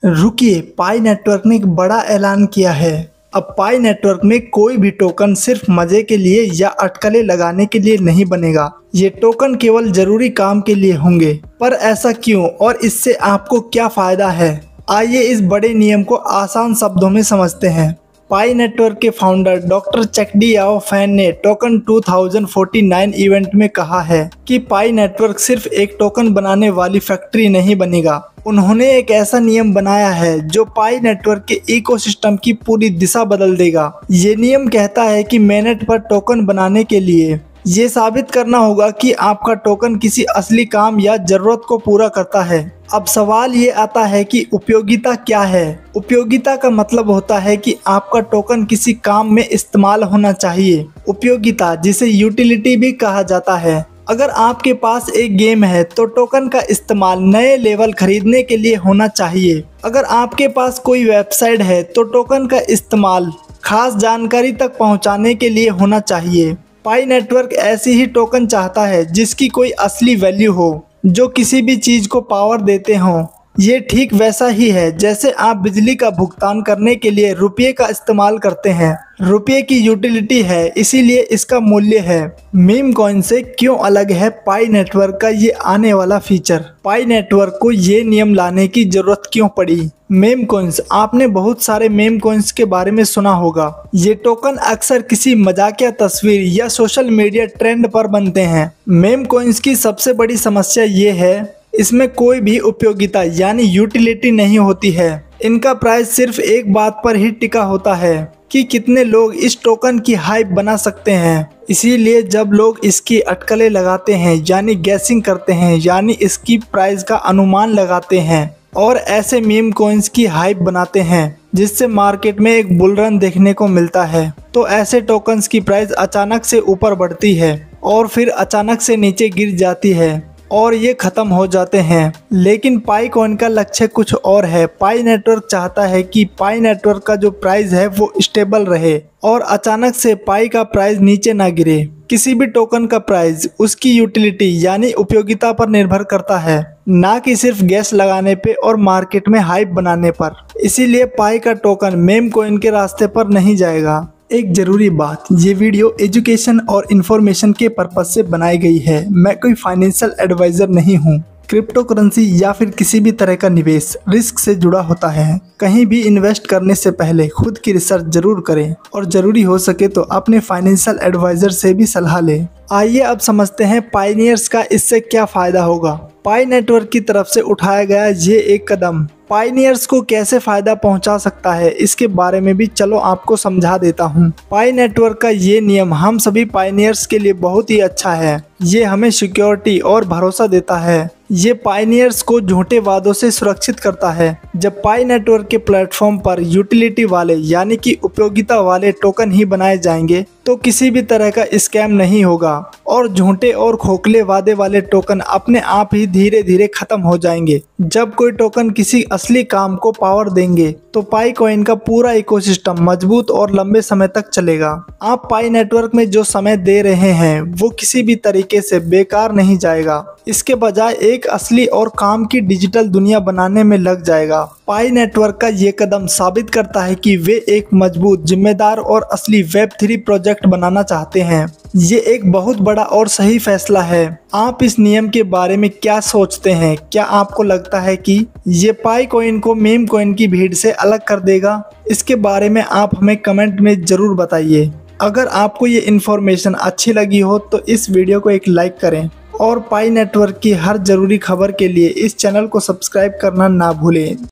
रुकिए, पाई नेटवर्क ने एक बड़ा ऐलान किया है। अब पाई नेटवर्क में कोई भी टोकन सिर्फ मजे के लिए या अटकलें लगाने के लिए नहीं बनेगा। ये टोकन केवल जरूरी काम के लिए होंगे। पर ऐसा क्यों और इससे आपको क्या फायदा है? आइए इस बड़े नियम को आसान शब्दों में समझते हैं। पाई नेटवर्क के फाउंडर डॉक्टर चेकडियाओ फैन ने टोकन 2049 इवेंट में कहा है कि पाई नेटवर्क सिर्फ एक टोकन बनाने वाली फैक्ट्री नहीं बनेगा। उन्होंने एक ऐसा नियम बनाया है जो पाई नेटवर्क के इकोसिस्टम की पूरी दिशा बदल देगा। ये नियम कहता है कि मेनेट पर टोकन बनाने के लिए ये साबित करना होगा कि आपका टोकन किसी असली काम या जरूरत को पूरा करता है। अब सवाल ये आता है कि उपयोगिता क्या है? उपयोगिता का मतलब होता है कि आपका टोकन किसी काम में इस्तेमाल होना चाहिए। उपयोगिता, जिसे यूटिलिटी भी कहा जाता है। अगर आपके पास एक गेम है तो टोकन का इस्तेमाल नए लेवल खरीदने के लिए होना चाहिए। अगर आपके पास कोई वेबसाइट है तो टोकन का इस्तेमाल खास जानकारी तक पहुंचाने के लिए होना चाहिए। पाई नेटवर्क ऐसी ही टोकन चाहता है जिसकी कोई असली वैल्यू हो, जो किसी भी चीज को पावर देते हों। ये ठीक वैसा ही है जैसे आप बिजली का भुगतान करने के लिए रुपये का इस्तेमाल करते हैं। रुपये की यूटिलिटी है, इसीलिए इसका मूल्य है। मीम कॉइन से क्यों अलग है पाई नेटवर्क का ये आने वाला फीचर? पाई नेटवर्क को ये नियम लाने की जरूरत क्यों पड़ी? मेम कॉइन्स, आपने बहुत सारे मेम कॉइन्स के बारे में सुना होगा। ये टोकन अक्सर किसी मजाकिया तस्वीर या सोशल मीडिया ट्रेंड पर बनते हैं। मेम कॉइन्स की सबसे बड़ी समस्या ये है, इसमें कोई भी उपयोगिता यानी यूटिलिटी नहीं होती है। इनका प्राइस सिर्फ एक बात पर ही टिका होता है कि कितने लोग इस टोकन की हाइप बना सकते हैं। इसीलिए जब लोग इसकी अटकलें लगाते हैं यानी गैसिंग करते हैं, यानी इसकी प्राइस का अनुमान लगाते हैं और ऐसे मीम कॉइन्स की हाइप बनाते हैं जिससे मार्केट में एक बुल रन देखने को मिलता है, तो ऐसे टोकन्स की प्राइस अचानक से ऊपर बढ़ती है और फिर अचानक से नीचे गिर जाती है और ये खत्म हो जाते हैं। लेकिन पाई कॉइन का लक्ष्य कुछ और है। पाई नेटवर्क चाहता है कि पाई नेटवर्क का जो प्राइस है वो स्टेबल रहे और अचानक से पाई का प्राइस नीचे ना गिरे। किसी भी टोकन का प्राइस उसकी यूटिलिटी यानी उपयोगिता पर निर्भर करता है, ना कि सिर्फ गैस लगाने पे और मार्केट में हाइप बनाने पर। इसीलिए पाई का टोकन मेम कॉइन के रास्ते पर नहीं जाएगा। एक जरूरी बात, ये वीडियो एजुकेशन और इन्फॉर्मेशन के पर्पज से बनाई गई है। मैं कोई फाइनेंशियल एडवाइजर नहीं हूँ। क्रिप्टो करेंसी या फिर किसी भी तरह का निवेश रिस्क से जुड़ा होता है। कहीं भी इन्वेस्ट करने से पहले खुद की रिसर्च जरूर करें और जरूरी हो सके तो अपने फाइनेंशियल एडवाइजर से भी सलाह लें। आइए अब समझते हैं पायनियर्स का इससे क्या फायदा होगा। पाई नेटवर्क की तरफ से उठाया गया ये एक कदम पायनियर्स को कैसे फायदा पहुंचा सकता है, इसके बारे में भी चलो आपको समझा देता हूं। पाई नेटवर्क का ये नियम हम सभी पायनियर्स के लिए बहुत ही अच्छा है। ये हमें सिक्योरिटी और भरोसा देता है। ये पायनियर्स को झूठे वादों से सुरक्षित करता है। जब पाई नेटवर्क के प्लेटफॉर्म पर यूटिलिटी वाले यानी कि उपयोगिता वाले टोकन ही बनाए जाएंगे तो किसी भी तरह का स्कैम नहीं होगा और झूठे और खोखले वादे वाले टोकन अपने आप ही धीरे धीरे खत्म हो जाएंगे। जब कोई टोकन किसी असली काम को पावर देंगे तो पाई कॉइन का पूरा इकोसिस्टम मजबूत और लंबे समय तक चलेगा। आप पाई नेटवर्क में जो समय दे रहे हैं वो किसी भी तरीके से बेकार नहीं जाएगा। इसके बजाय एक असली और काम की डिजिटल दुनिया बनाने में लग जाएगा। पाई नेटवर्क का ये कदम साबित करता है कि वे एक मजबूत, जिम्मेदार और असली वेब3 प्रोजेक्ट बनाना चाहते हैं। ये एक बहुत बड़ा और सही फैसला है। आप इस नियम के बारे में क्या सोचते हैं? क्या आपको लगता है कि ये पाई कॉइन को मीम कॉइन की भीड़ से अलग कर देगा? इसके बारे में आप हमें कमेंट में जरूर बताइए। अगर आपको ये इन्फॉर्मेशन अच्छी लगी हो तो इस वीडियो को एक लाइक करें और पाई नेटवर्क की हर जरूरी खबर के लिए इस चैनल को सब्सक्राइब करना ना भूलें।